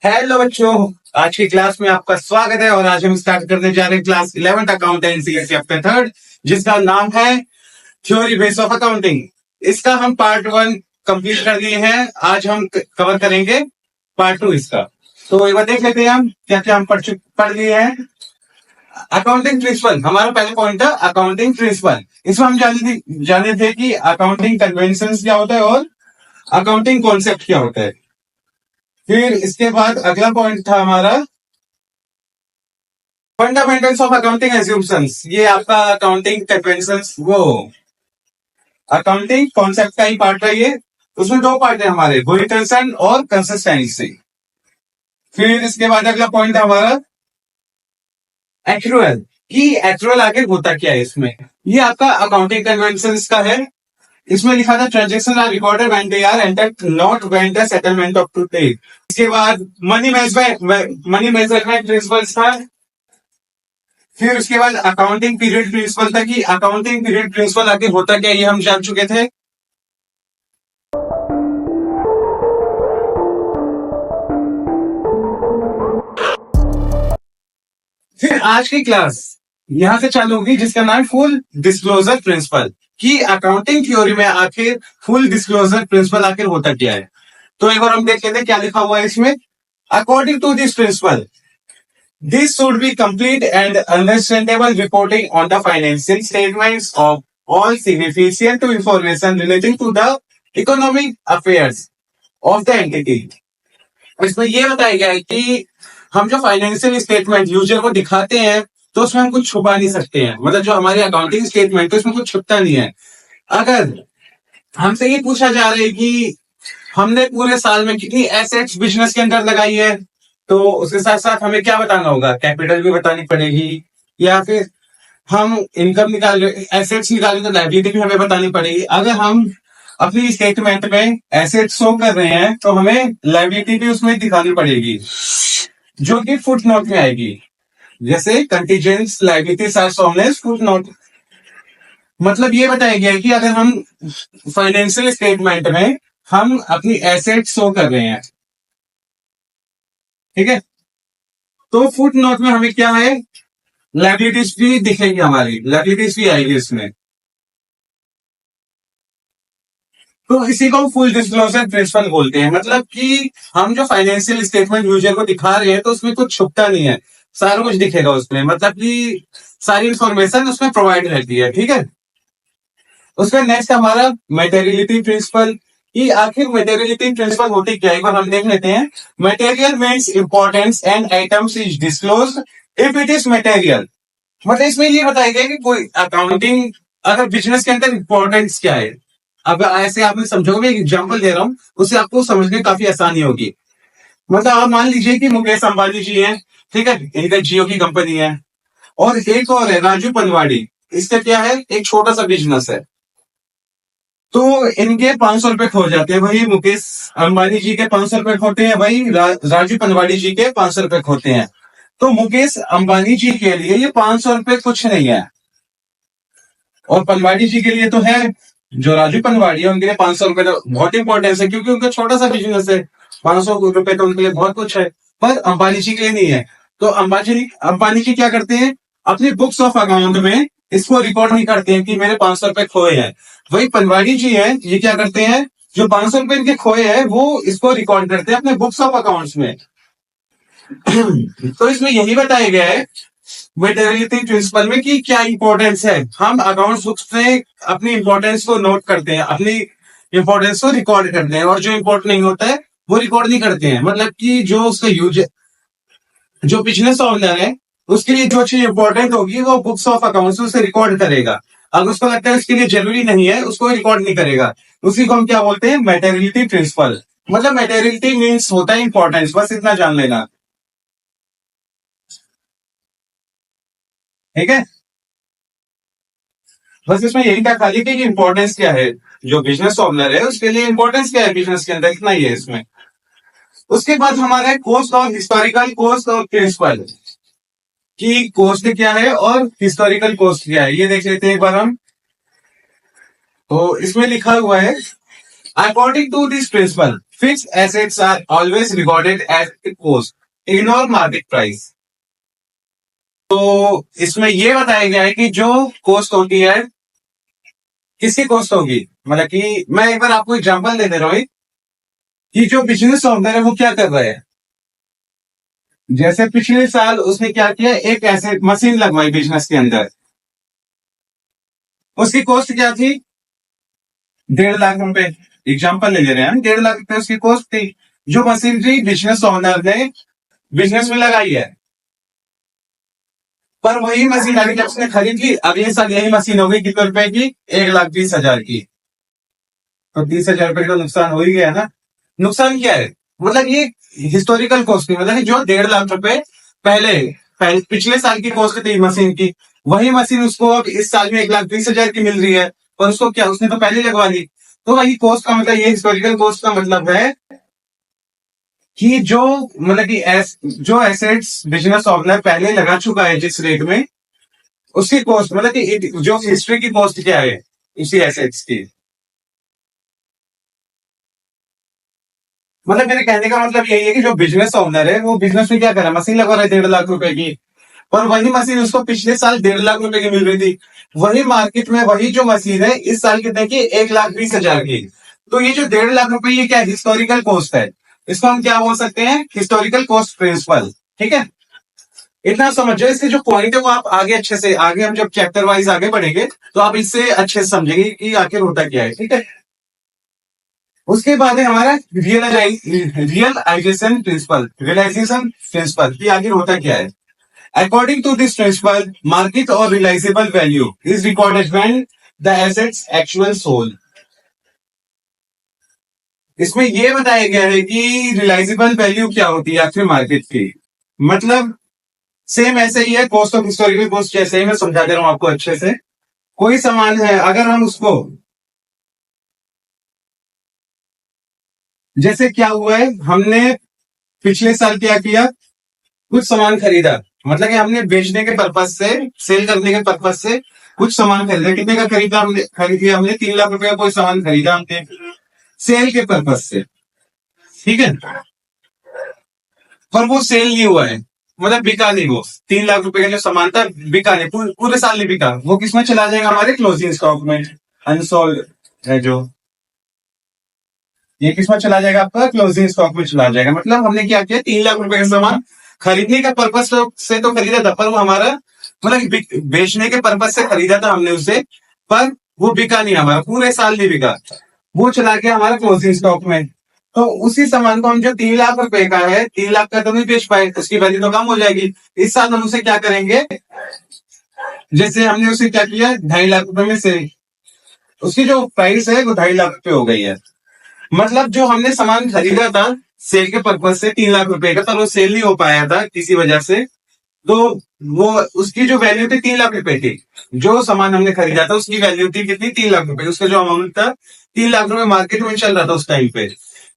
Hello बच्चों, आज की क्लास में आपका स्वागत है। और आज हम स्टार्ट करने जा रहे हैं क्लास 11th अकाउंटेंसी के चैप्टर 3, जिसका नाम है थ्योरी बेस ऑफ अकाउंटिंग। इसका हम पार्ट 1 कंप्लीट कर लिए हैं। आज हम कवर करेंगे पार्ट 2 इसका। तो एक बार देख लेते हैं हम क्या क्या हम पढ़ लिए हैं। अकाउंटिंग प्रिंसिपल हमारा पहला पॉइंट था, अकाउंटिंग प्रिंसिपल। इसमें हम जाने थे कि अकाउंटिंग कन्वेंशन क्या होता है और अकाउंटिंग कॉन्सेप्ट क्या होता है। फिर इसके बाद अगला पॉइंट था हमारा फंडामेंटल्स ऑफ अकाउंटिंग एज्यूम्पशंस। ये आपका अकाउंटिंग कन्वेंशंस, वो अकाउंटिंग कॉन्सेप्ट का ही पार्ट है ये। उसमें दो पार्ट है हमारे, गोइंग कंसर्न और कंसिस्टेंसी। फिर इसके बाद अगला पॉइंट है हमारा एक्चुअल, कि एक्चुअल आगे होता क्या है इसमें। ये आपका अकाउंटिंग कन्वेंशंस का है। इसमें लिखा था transaction are recorded when they are entered, not when the settlement of to take. इसके बाद मनी मैनेजमेंट प्रिंसिपल्स था। फिर उसके बाद अकाउंटिंग पीरियड प्रिंसिपल था, कि अकाउंटिंग पीरियड प्रिंसिपल आगे होता क्या, ये हम जान चुके थे। फिर आज की क्लास यहां से चालू होगी, जिसका नाम फुल डिस्क्लोजर प्रिंसिपल, कि अकाउंटिंग थ्योरी में आखिर फुल डिस्क्लोजर प्रिंसिपल आखिर होता क्या है। तो एक बार हम देख लेते हैं क्या लिखा हुआ है इसमें। According to this principle, this should be complete and understandable reporting on the financial statements of all significant information relating to the economic affairs of the entity। इसमें यह बताया गया है कि हम जो फाइनेंशियल स्टेटमेंट यूजर को दिखाते हैं, तो उसमें हम कुछ छुपा नहीं सकते हैं। मतलब जो हमारी अकाउंटिंग स्टेटमेंट है उसमें कुछ छुपता नहीं है। अगर हमसे ये पूछा जा रहा है कि हमने पूरे साल में कितनी एसेट्स बिजनेस के अंदर लगाई है, तो उसके साथ साथ हमें क्या बताना होगा, कैपिटल भी बतानी पड़ेगी। या फिर हम इनकम निकाल रहे, एसेट्स निकाल रहे, तो लायबिलिटी भी हमें बतानी पड़ेगी। अगर हम अपनी स्टेटमेंट में एसेट शो कर रहे हैं, तो हमें लायबिलिटी भी उसमें दिखानी पड़ेगी, जो कि फुट नोट में आएगी। जैसे contingents liabilities are shown as foot note. मतलब ये बताया गया है कि अगर हम फाइनेंशियल स्टेटमेंट में हम अपनी एसेट शो कर रहे हैं, ठीक है, तो फुट नोट में हमें क्या है, लायबिलिटीज भी दिखेगी, हमारी लायबिलिटीज भी आएगी इसमें। तो इसी को फुल डिस्क्लोजर प्रिंसिपल बोलते हैं। मतलब कि हम जो फाइनेंशियल स्टेटमेंट यूजर को दिखा रहे हैं, तो उसमें कुछ छुपता नहीं है, सारा कुछ दिखेगा उसमें। मतलब कि सारी इंफॉर्मेशन उसमें प्रोवाइड रहती है, ठीक है। उसका नेक्स्ट हमारा मटेरियलिटी प्रिंसिपल, कि आखिर मटेरियलिटी प्रिंसिपल होती क्या है, एक बार हम देख लेते हैं। Material means importance and items is disclosed if it is material. मतलब इसमें ये बताया गया कि कोई अकाउंटिंग, अगर बिजनेस के अंदर इंपॉर्टेंस क्या है। अब ऐसे आपने समझोगे, एक एग्जांपल दे रहा हूं, उससे आपको समझने में काफी आसानी होगी। मतलब आप मान लीजिए कि मुकेश अंबानी जी हैं, ठीक है, इनका जियो की कंपनी है। और एक और है राजू पंवाड़ी, इसका क्या है, एक छोटा सा बिजनेस है। तो इनके 500 रुपए खो जाते हैं, वही मुकेश अंबानी जी के 500 रुपए खोते हैं, वही राजू पंवाड़ी जी के 500 रुपए खोते हैं। तो मुकेश अंबानी जी के लिए ये 500 रुपए कुछ नहीं है, और पंवाड़ी जी के लिए तो है। जो राजू पंवाड़ी है उनके लिए 500 रुपए तो बहुत इंपॉर्टेंस है, क्योंकि उनका छोटा सा बिजनेस है। 500 रुपए तो उनके लिए बहुत कुछ है, पर अंबानी जी के लिए नहीं है। तो अंबानी जी क्या करते हैं, अपनी बुक्स ऑफ अकाउंट में इसको रिकॉर्ड नहीं करते हैं कि मेरे 500 रुपए खोए हैं। वही पंवाड़ी जी है, ये क्या करते हैं, जो 500 रुपए इनके खोए हैं वो इसको रिकॉर्ड करते हैं अपने बुक्स ऑफ अकाउंट्स में। तो इसमें यही बताया गया है मटेरियलिटी प्रिंसिपल में कि क्या इंपॉर्टेंस है। हम अकाउंट्स बुक्स में अपनी इंपॉर्टेंस को नोट करते हैं, अपनी इंपॉर्टेंस को रिकॉर्ड करते हैं, और जो इंपॉर्टेंट नहीं होता है वो रिकॉर्ड नहीं करते हैं। मतलब कि जो उसका यूज, जो बिजनेस ओनर है, उसके लिए जो चीज इंपॉर्टेंट होगी वो बुक्स ऑफ अकाउंट्स में उसे रिकॉर्ड करेगा। अगर उसको लगता है उसके लिए जरूरी नहीं है, उसको रिकॉर्ड नहीं करेगा। उसी को हम क्या बोलते हैं, मटेरियलिटी प्रिंसिपल। मतलब मटेरियलिटी मीन्स होता है इंपॉर्टेंस, बस इतना जान लेना, ठीक है। बस इसमें यही था खाली कि इंपॉर्टेंस क्या है, जो बिजनेस ओनर है उसके लिए इंपॉर्टेंस क्या है बिजनेस के अंदर, इतना ही है इसमें। उसके बाद हमारा है कॉस्ट और हिस्टोरिकल कॉस्ट और प्रिंसिपल, कि कॉस्ट क्या है और हिस्टोरिकल कॉस्ट क्या है, ये देख लेते हैं एक बार हम। तो इसमें लिखा हुआ है according to this principle Fixed assets are always recorded at cost. Ignore market price. तो इसमें ये बताया गया है कि जो कॉस्ट होती है, किसकी कॉस्ट होगी, मतलब कि मैं एक बार आपको एग्जांपल दे दे रहा हूँ कि जो बिजनेस ओनर है वो क्या कर रहा है। जैसे पिछले साल उसने क्या किया, एक ऐसे मशीन लगवाई बिजनेस के अंदर, उसकी कॉस्ट क्या थी, 1.5 लाख रुपए। एग्जाम्पल ले रहे हैं हम, 1.5 लाख रुपए उसकी कॉस्ट थी। जो मशीनरी बिजनेस ओनर ने बिजनेस में लगाई है, पर वही मशीन अभी जब उसने खरीद ली, अब ये साल यही मशीन हो गई कितने रुपए की, 1,20,000 की। तो 30,000 रुपए का नुकसान हो ही गया ना। नुकसान क्या है, मतलब ये हिस्टोरिकल कॉस्ट थी, मतलब कि जो 1.5 लाख रुपए पहले पिछले साल की कॉस्ट थी मशीन की, वही मशीन उसको अब इस साल में 1,20,000 की मिल रही है, पर उसको क्या, उसने तो पहले लगवा ली। तो वही कॉस्ट का मतलब, ये हिस्टोरिकल कॉस्ट का मतलब है कि जो, मतलब कि जो एसेट्स बिजनेस ओनर पहले लगा चुका है जिस रेट में, उसकी कॉस्ट, मतलब कि जो हिस्ट्री की कॉस्ट क्या है उसी एसेट्स की। मतलब मेरे कहने का मतलब यही है कि जो बिजनेस ओनर है वो बिजनेस में क्या कर रहा है, मशीन लगवा रहा है 1.5 लाख रुपए की, और वही मशीन उसको पिछले साल 1.5 लाख रुपए की मिल रही थी। वही मार्केट में वही जो मशीन है इस साल कितने की, 1,20,000 की। तो ये जो 1.5 लाख रुपए, ये क्या हिस्टोरिकल कॉस्ट है, इसको हम क्या बोल सकते हैं, हिस्टोरिकल कॉस्ट प्रिंसिपल। ठीक है, इतना समझो। इसके जो पॉइंट है वो आप आगे अच्छे से, आगे हम जब चैप्टर वाइज आगे बढ़ेंगे तो आप इससे अच्छे से समझेंगे कि आखिर होता क्या है। ठीक है, उसके बाद है हमारा रियलाइजेशन प्रिंसिपल की आगे होता क्या है। According to this principle, market और realisable value is recorded when the assets actual sold. इसमें यह बताया गया है कि रियलाइजेबल वैल्यू क्या होती है आखिर मार्केट की, मतलब सेम ऐसे ही है, कॉस्ट ऑफ हिस्टोरिकल कॉस्ट जैसे ही, मैं समझा दे रहा हूं आपको अच्छे से। कोई सामान है, अगर हम उसको, जैसे क्या हुआ है, हमने पिछले साल क्या किया, कुछ सामान खरीदा, मतलब कि हमने बेचने के पर्पज से, सेल करने के पर्पज से कुछ सामान खरीदा। कितने का खरीदा, हमने खरीद लिया, हमने 3 लाख रुपए का कोई सामान खरीदा हमने सेल के पर्पज से। ठीक है, पर वो सेल नहीं हुआ है, मतलब बिका नहीं, वो 3 लाख रुपए का जो सामान था बिका नहीं, पूरे साल नहीं बिका। वो किसमें चला जाएगा, हमारे क्लोजिंग स्टॉक में, अनसोल्ड है जो, ये किसमें चला जाएगा, आपका क्लोजिंग स्टॉक में चला जाएगा। मतलब हमने क्या किया, 3 लाख रुपए का सामान खरीदने का पर्पज से तो खरीदा था, पर वो हमारा, मतलब बेचने के पर्पज से खरीदा था हमने उसे, पर वो बिका नहीं, हमारा पूरे साल नहीं बिका, वो चला गया हमारा क्लोजिंग स्टॉक में। तो उसी सामान को हम, जो 3 लाख रुपए का है, 3 लाख का तो नहीं बेच पाए, उसकी वैल्यू तो कम हो जाएगी। इस साल हम उसे क्या करेंगे, जैसे हमने उसे क्या किया, 2.5 लाख रुपए में से उसकी जो प्राइस है वो 2.5 लाख रुपए हो गई है। मतलब जो हमने सामान खरीदा था सेल के पर्पज से 3 लाख रुपए का, पर वो सेल नहीं हो पाया था किसी वजह से, तो वो, उसकी जो वैल्यू थी 3 लाख रुपए थी, जो सामान हमने खरीदा था उसकी वैल्यू थी कितनी, 3 लाख रुपए, उसका जो अमाउंट था 3 लाख रुपए मार्केट में चल रहा था उस टाइम पे,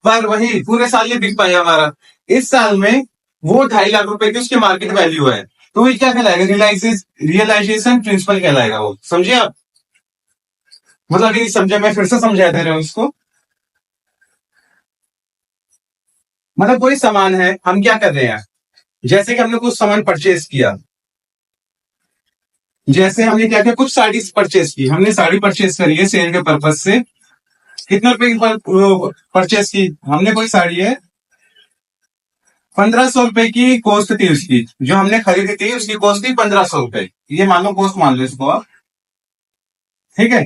पर वही पूरे साल नहीं बिक पाया हमारा। इस साल में वो 2.5 लाख रुपए की उसकी मार्केट वैल्यू है, तो ये क्या कहलाएगा, रियलाइजेशन प्रिंसिपल कहलाएगा वो। समझे आप, मतलब अभी समझे, मैं फिर से समझा दे रहा हूँ इसको। मतलब कोई सामान है, हम क्या कर रहे हैं, जैसे कि हमने कुछ सामान परचेज किया, जैसे हमने क्या किया, कुछ साड़ी परचेज की, हमने साड़ी परचेज करी है सेल के पर्पज से। कितने रुपए की परचेज की हमने, कोई साड़ी है, 1,500 रुपए की कॉस्ट थी उसकी, जो हमने खरीदी थी उसकी कॉस्ट थी 1,500 रुपए, ये मान लो कॉस्ट मान लो इसको आप। ठीक है,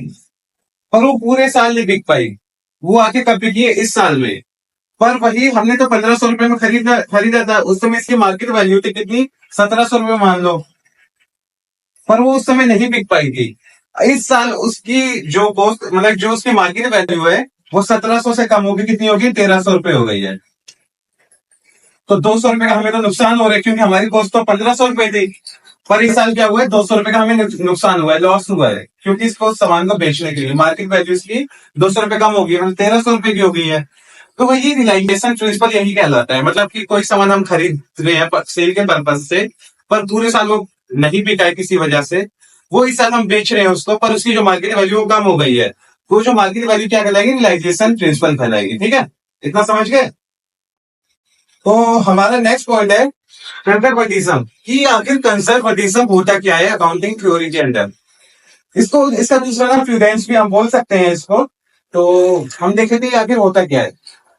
पर वो पूरे साल नहीं बिक पाई, वो आके कब बिकी है, इस साल में। पर वही हमने तो 1,500 रुपए में खरीदा खरीदा था, उस समय इसकी मार्केट वैल्यू थी कितनी, 1,700 रुपए मान लो, पर वो उस समय नहीं बिक पाई थी। इस साल उसकी जो कॉस्ट, मतलब जो उसकी मार्केट वैल्यू है वो 1,700 से कम होगी, कितनी होगी, 1,300 रुपए हो गई है। तो 200 रुपए का हमें तो नुकसान हो रहा है, क्योंकि हमारी कॉस्ट तो 1,500 रुपए थी, पर इस साल क्या हुआ है, 200 रुपए का हमें नुकसान हुआ है, लॉस हुआ है, क्योंकि इसको सामान को बेचने के लिए मार्केट वैल्यू इसकी 200 रुपए कम होगी, मतलब 1,300 रुपए की हो गई है। तो वही रियलाइजेशन प्रिंसिपल यही कहलाता है, मतलब कि कोई सामान हम खरीद रहे हैं सेल के पर्पज से, पर पूरे साल वो नहीं बिका है किसी वजह से, वो इस साल हम बेच रहे हैं उसको, पर उसकी जो मार्केट वैल्यू वो कम हो गई है, तो जो मार्केट वैल्यू क्या कहलाएगी, रियलाइजेशन प्रिंसिपल कहलाएगी। ठीक है, इतना समझ गए? तो हमारा नेक्स्ट पॉइंट है कंजर्वेटिज्म, कि आखिर कंजर्वेटिज्म होता क्या है अकाउंटिंग थ्योरी के अंदर। इसको इसका दूसरा नाम प्रूडेंस भी हम बोल सकते हैं इसको। तो हम देखें थे आखिर होता क्या है।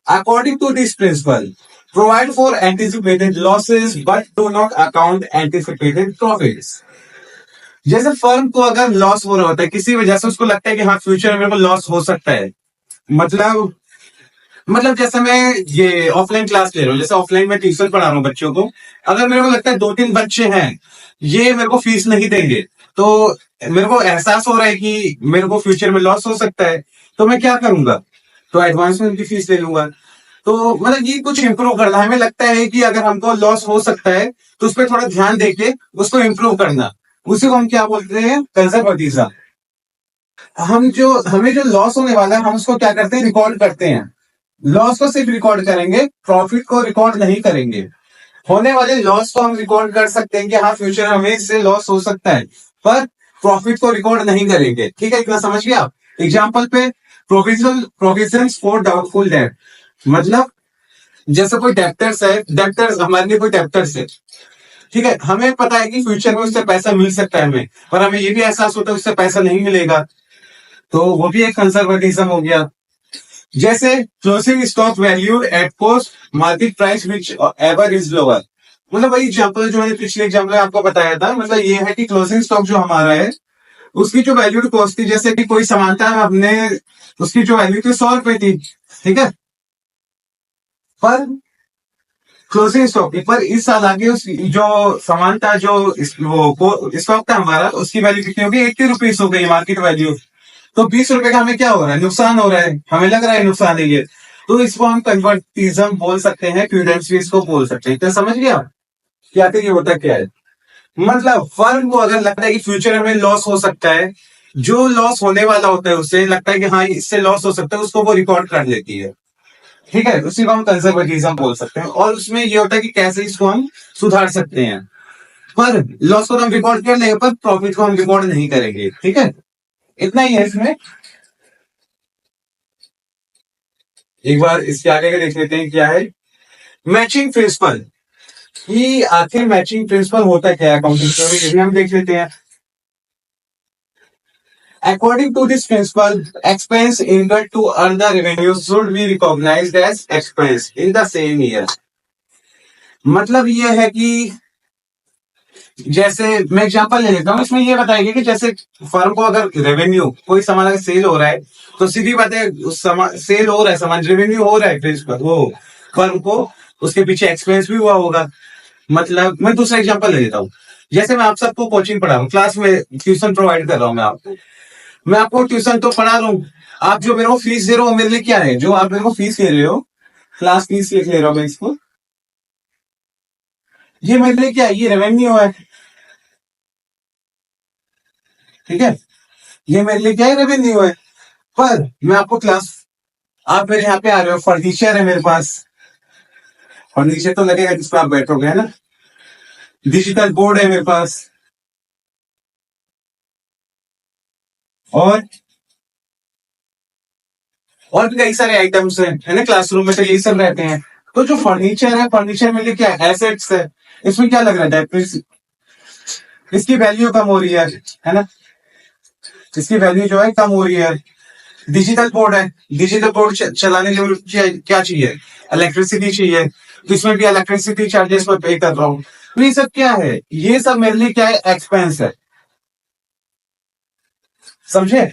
According to this principle, provide for anticipated losses but do not account anticipated profits. जैसे फर्म को अगर लॉस हो रहा होता है किसी वजह से, उसको लगता है कि हाँ फ्यूचर में मेरे को लॉस हो सकता है। मतलब जैसे मैं ये ऑफलाइन क्लास ले रहा हूँ, जैसे ऑफलाइन में ट्यूशन पढ़ा रहा हूँ बच्चों को। अगर मेरे को लगता है 2-3 बच्चे हैं ये मेरे को फीस नहीं देंगे, तो मेरे को एहसास हो रहा है कि मेरे को फ्यूचर में लॉस हो सकता है, तो मैं क्या करूंगा? तो एडवांस में उनकी फीस ले लूंगा। तो मतलब ये कुछ इंप्रूव करना, हमें लगता है कि अगर हमको लॉस हो सकता है तो उस पर थोड़ा ध्यान देके उसको इंप्रूव करना, उसी को हम क्या बोलते हैं? कंजर्वेटिज्म। हमें जो लॉस होने वाला है हम उसको क्या करते हैं? रिकॉर्ड करते हैं। लॉस को सिर्फ रिकॉर्ड करेंगे, प्रॉफिट को रिकॉर्ड नहीं करेंगे। होने वाले लॉस को हम रिकॉर्ड कर सकते हैं कि हाँ फ्यूचर में हमें इससे लॉस हो सकता है, पर प्रॉफिट को रिकॉर्ड नहीं करेंगे। ठीक है, इतना समझ गए आप? एग्जाम्पल पे, प्रोविजन फॉर डाउटफुल डेट। मतलब जैसे कोई डेप्टर्स है, डेप्टर्स हमारे लिए कोई डेप्टर्स है, ठीक है, हमें पता है कि फ्यूचर में उससे पैसा मिल सकता है हमें, पर हमें ये भी एहसास होता है उससे पैसा नहीं मिलेगा, तो वो भी एक कंजर्वेटिज्म हो गया। जैसे closing stock value at cost market price which ever is lower. मतलब वही एग्जाम्पल जो मैंने पिछले एग्जाम्पल में आपको बताया था, मतलब ये है कि क्लोजिंग स्टॉक जो हमारा है उसकी जो वैल्यू कॉस्ट थी, जैसे कि कोई सामान था हमने, उसकी जो वैल्यू थी 100 रुपए थी, ठीक है, पर क्लोजिंग स्टॉक की, पर इस साल आगे उस जो सामान था, जो वो स्टॉक था हमारा, उसकी वैल्यू कितनी होगी? 80 रुपीज हो गई मार्केट वैल्यू। तो 20 रुपए का हमें क्या हो रहा है? नुकसान हो रहा है, हमें लग रहा है नुकसान है ये। तो इसको हम कन्वर्टिज्म बोल सकते हैं, प्रूडेंस भी इसको बोल सकते हैं। तो समझ गया कि आखिर ये होता क्या है। मतलब फर्म को अगर लगता है कि फ्यूचर में लॉस हो सकता है, जो लॉस होने वाला होता है उसे लगता है कि हाँ इससे लॉस हो सकता है, उसको वो रिकॉर्ड कर लेती है। ठीक है, उसी को हम कंजर्वेटिज्म बोल सकते हैं, और उसमें ये होता है कि कैसे इसको हम सुधार सकते हैं। पर लॉस को तो हम रिकॉर्ड कर लेंगे, पर प्रॉफिट को हम रिकॉर्ड नहीं करेंगे। ठीक है, इतना ही है इसमें। एक बार इसके आगे का देख लेते हैं क्या है मैचिंग प्रिंसिपल, कि आखिर मैचिंग प्रिंसिपल होता क्या है अकाउंटिंग थ्योरी, ये भी हम देख लेते हैं। According to this principle, expense incurred to earn the revenue should be recognised as expense in the same year. मतलब ये है कि जैसे मैं एग्जांपल ले लेता हूँ, इसमें ये बताएगा कि जैसे फर्म को अगर रेवेन्यू, कोई सामान अगर सेल हो रहा है, तो सीधी बात है उस सामान सेल हो रहा है, सामान रेवेन्यू हो रहा है, फिर वो फर्म को उसके पीछे एक्सपेंस भी हुआ होगा। मतलब मैं दूसरा एग्जांपल ले लेता हूँ। जैसे मैं आप सबको कोचिंग पढ़ा रहा हूँ, क्लास में ट्यूशन प्रोवाइड कर रहा हूँ, मैं आपको ट्यूशन तो पढ़ा रहा हूँ। आप जो मेरे को फीस दे रहे हो मेरे लिए क्या है? जो आप मेरे को फीस ले रहे हो, क्लास फीस लिख ले रहा हूँ मैं इसको, ये मेरे लिए क्या है? ये रेवेन्यू है। ठीक है, ये मेरे लिए क्या है? रेवेन्यू है। पर मैं आपको क्लास, आप मेरे यहाँ पे आ रहे हो, फर्नीचर है मेरे पास, फर्नीचर तो लगेगा जिस पर आप बैठोगे, है ना। डिजिटल बोर्ड है मेरे पास, और और भी कई सारे आइटम्स हैं, है ना, क्लासरूम में तो यही सब रहते हैं। तो जो फर्नीचर है, फर्नीचर में लिए क्या है? एसेट्स है। इसमें क्या लग रहा है? इसकी वैल्यू कम हो रही है ना, इसकी वैल्यू जो है कम हो रही है। डिजिटल बोर्ड है, डिजिटल बोर्ड चलाने के लिए क्या चाहिए? इलेक्ट्रिसिटी चाहिए, तो इसमें भी इलेक्ट्रिसिटी चार्जेस में पे कर रहा हूँ। तो ये सब क्या है? ये सब मेरे लिए क्या है? एक्सपेंस है। समझे?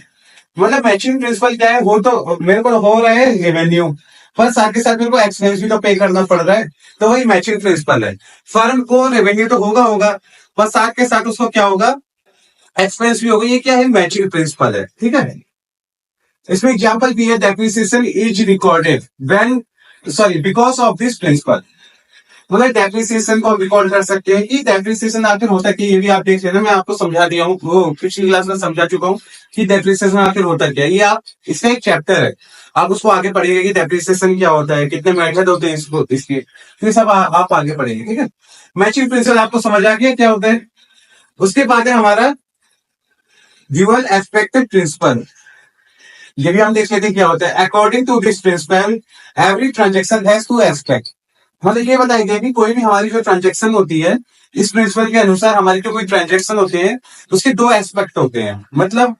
मतलब मैचिंग प्रिंसिपल क्या है? वो तो मेरे को हो रहा है रेवेन्यू, पर साथ के साथ मेरे को एक्सपेंस भी तो पे करना पड़ रहा है, तो वही मैचिंग प्रिंसिपल है। फर्म को रेवेन्यू तो होगा होगा, पर साथ के साथ उसको क्या होगा? एक्सपेंस भी होगा। ये क्या है? मैचिंग प्रिंसिपल है। ठीक है, इसमें एग्जांपल भी है, depreciation is recorded when, sorry, because of this principle. मतलब डेप्रिसिएशन को रिकॉर्ड कर सकते हैं कि डेप्रिसिएशन आखिर होता है कि, ये भी आप देख लेना, मैं आपको समझा दिया हूँ, वो पिछली क्लास में समझा चुका हूँ कि डेप्रिसिएशन आखिर होता क्या है। ये आप, इसका एक चैप्टर है, आप उसको आगे पढ़िएगा कि डेप्रिसिएशन क्या होता है, कितने मेथड होते हैं इसको, इसके तो ये सब आप आगे पढ़ेंगे। ठीक है, मैचिंग प्रिंसिपल आपको समझ आ गया क्या होता है। उसके बाद है हमारा ड्यूअल एस्पेक्टेड प्रिंसिपल। ये भी हम देख लेते हैं क्या होता है। According to this principle every transaction has two aspect. मतलब ये बताया गया कि कोई भी हमारी जो ट्रांजेक्शन होती है, इस प्रिंसिपल के अनुसार हमारी जो कोई ट्रांजेक्शन होते हैं उसके दो एस्पेक्ट होते हैं। मतलब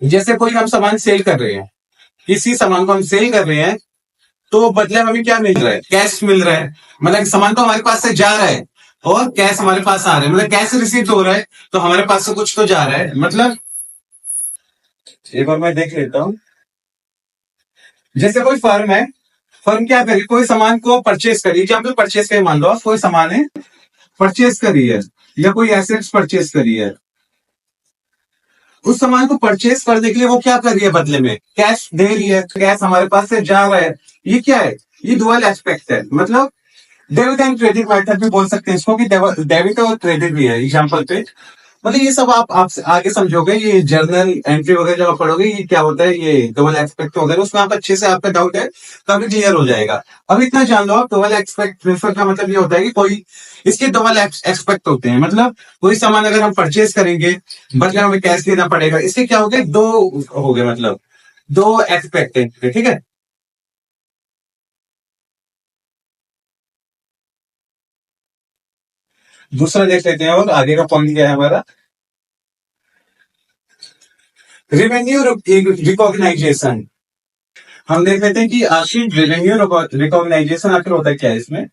जैसे कोई हम सामान सेल कर रहे हैं, किसी सामान को हम सेल कर रहे हैं, तो बदले हमें क्या मिल रहा है, कैश मिल रहा है। मतलब सामान तो हमारे पास से जा रहा है और कैश हमारे पास आ रहा है, मतलब कैश रिसीव हो रहा है तो हमारे पास से कुछ तो जा रहा है। मतलब एक बार मैं देख लेता हूं। जैसे कोई फर्म है, फर्म क्या करी, कोई सामान को परचेस करी, जब भी परचेस करी, मान लो आप कोई सामान है परचेस करी है या कोई एसेट्स परचेस करी है, उस सामान को परचेस करने के लिए वो क्या कर रही है, बदले में कैश दे रही है, कैश हमारे पास से जा रहा है। ये क्या है, ये डुअल एस्पेक्ट है। मतलब डेबिट एंड क्रेडिट मेथड भी बोल सकते हैं इसको, कि डेबिट और क्रेडिट भी है एग्जाम्पल पे। मतलब ये सब आप आगे समझोगे, ये जर्नल एंट्री वगैरह जब आप पढ़ोगे ये क्या होता है, ये डबल एक्सपेक्ट वगैरह, उसमें आप अच्छे से, आपका डाउट है तो अभी क्लियर हो जाएगा। अब इतना जान लो आप, डबल एक्सपेक्ट प्रेफर का मतलब ये होता है कि कोई, इसके डबल एक्सपेक्ट होते हैं। मतलब कोई सामान अगर हम परचेज करेंगे, बदले हमें कैश देना पड़ेगा, इसके क्या हो गए, दो हो गए, मतलब दो एक्सपेक्ट है, ठीक है। दूसरा देख लेते हैं, और आगे का पॉइंट क्या है हमारा, रेवेन्यू रिकॉग्नाइजेशन। हम देख लेते हैं कि आखिर रेवेन्यू रिकॉग्नाइजेशन आखिर होता है क्या है इसमें।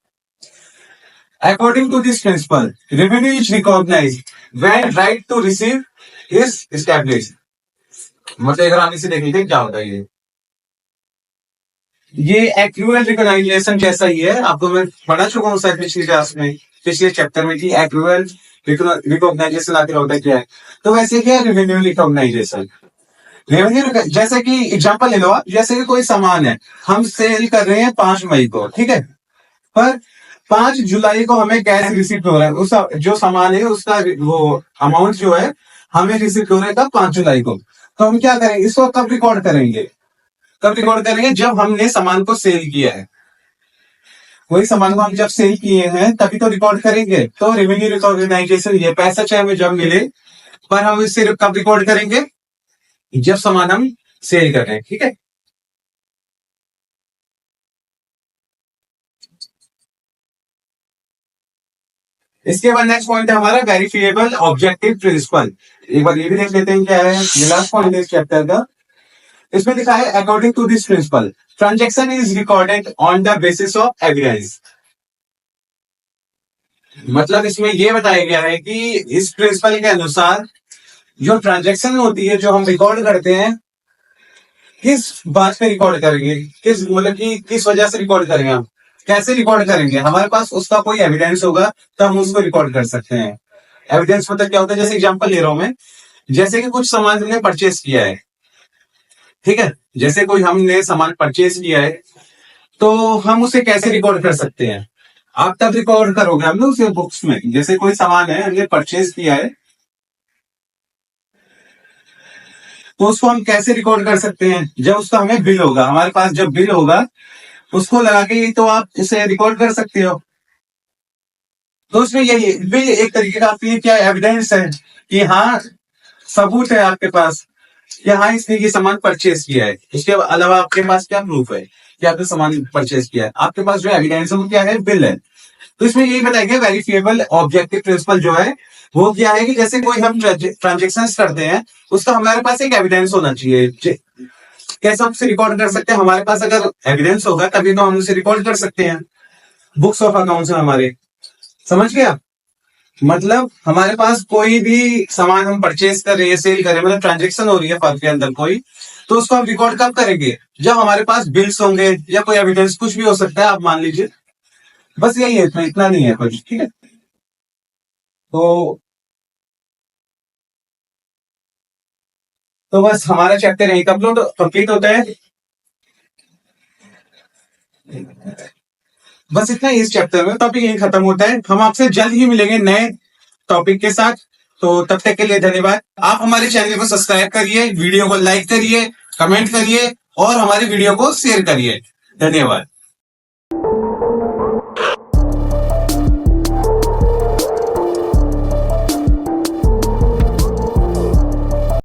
According to this principle revenue is recognise when right to receive is establish. मतलब अगर हम इसे देख लेते हैं क्या होता है ये एक्रूअल रिकॉग्नाइजेशन जैसा ही है। आपको मैं पढ़ा चुका हूँ शायद पिछली क्लास में, पिछले चैप्टर में, कि एक्रूअल रिकॉग्नाइजेशन आखिर होता है क्या है। तो वैसे क्या है रेवेन्यू रिकॉग्नाइजेशन। रेवेन्यू जैसे कि एग्जांपल ले लो आप, जैसे कि कोई सामान है, हम सेल कर रहे हैं 5 मई को, ठीक है, पर 5 जुलाई को हमें कैश रिसीव हो रहा है, उस जो सामान है उसका वो अमाउंट जो है हमें रिसीव हो रहा है 5 जुलाई को। तो हम क्या करेंगे, इसको कब रिकॉर्ड करेंगे, कब रिकॉर्ड करेंगे, जब हमने सामान को सेल किया है। वही सामान को हम जब सेल किए हैं तभी तो रिकॉर्ड करेंगे। तो रेवेन्यू रिकॉग्नाइजेशन ये पैसा चाहे हमें जब मिले, पर हम इससे कब रिकॉर्ड करेंगे, जब सामान हम सेल कर रहे हैं, ठीक है। इसके बाद नेक्स्ट पॉइंट है हमारा वेरिफिएबल ऑब्जेक्टिव प्रिंसिपल। एक बार ये भी देख लेते हैं क्या है, ये लास्ट पॉइंट है इस चैप्टर का। इसमें लिखा है according to this principle transaction is recorded on the basis of evidence. मतलब इसमें यह बताया गया है कि इस प्रिंसिपल के अनुसार जो ट्रांजेक्शन होती है, जो हम रिकॉर्ड करते हैं, किस बात पे रिकॉर्ड करेंगे, किस मतलब कि किस वजह से रिकॉर्ड करेंगे, हम कैसे रिकॉर्ड करेंगे, हमारे पास उसका कोई एविडेंस होगा तो हम उसको रिकॉर्ड कर सकते हैं। एविडेंस मतलब क्या होता है, जैसे एग्जांपल ले रहा हूं मैं, जैसे कि कुछ सामान हमने परचेस किया है, ठीक है, जैसे कोई हमने सामान परचेस किया है, तो हम उसे कैसे रिकॉर्ड कर सकते हैं। आप तब रिकॉर्ड करोगे हम लोग उसे बुक्स में, जैसे कोई सामान है हमने परचेस किया है, तो उसको हम कैसे रिकॉर्ड कर सकते हैं, जब उसका हमें बिल होगा, हमारे पास जब बिल होगा उसको लगा के तो आप इसे रिकॉर्ड कर सकते हो। तो उसमें यही बिल एक तरीके का आपके लिए क्या एविडेंस है, कि हाँ, सबूत है आपके पास कि हाँ इसने ये सामान परचेस किया है। इसके अलावा आपके पास क्या प्रूफ है कि आपने सामान परचेस किया है, आपके पास जो एविडेंस है वो क्या है, बिल है। तो इसमें यही बताया गया वेरिफिएबल ऑब्जेक्टिव प्रिंसिपल जो है वो क्या है, कि जैसे कोई हम ट्रांजेक्शन करते हैं उसका हमारे पास एक एविडेंस होना चाहिए। कैसे हम उसे रिकॉर्ड कर सकते हैं, हमारे पास अगर एविडेंस होगा तभी तो हम उसे रिकॉर्ड कर सकते हैं। बुक्स ऑफ अकाउंट्स है हमारे, समझ गया। मतलब हमारे पास कोई भी सामान हम परचेज कर रहे हैं, सेल कर रहे हैं, मतलब ट्रांजेक्शन हो रही है फर्म के अंदर कोई, तो उसको हम रिकॉर्ड कब करेंगे, जब हमारे पास बिल्स होंगे या कोई एविडेंस, कुछ भी हो सकता है, आप मान लीजिए। बस यही है, इतना नहीं है कुछ, ठीक है। तो तो बस हमारा चैप्टर यही कंप्लीट होता है। बस इतना ही इस चैप्टर में, टॉपिक यही खत्म होता है। हम आपसे जल्द ही मिलेंगे नए टॉपिक के साथ। तो तब तक के लिए धन्यवाद। आप हमारे चैनल को सब्सक्राइब करिए, वीडियो को लाइक करिए, कमेंट करिए और हमारी वीडियो को शेयर करिए। धन्यवाद।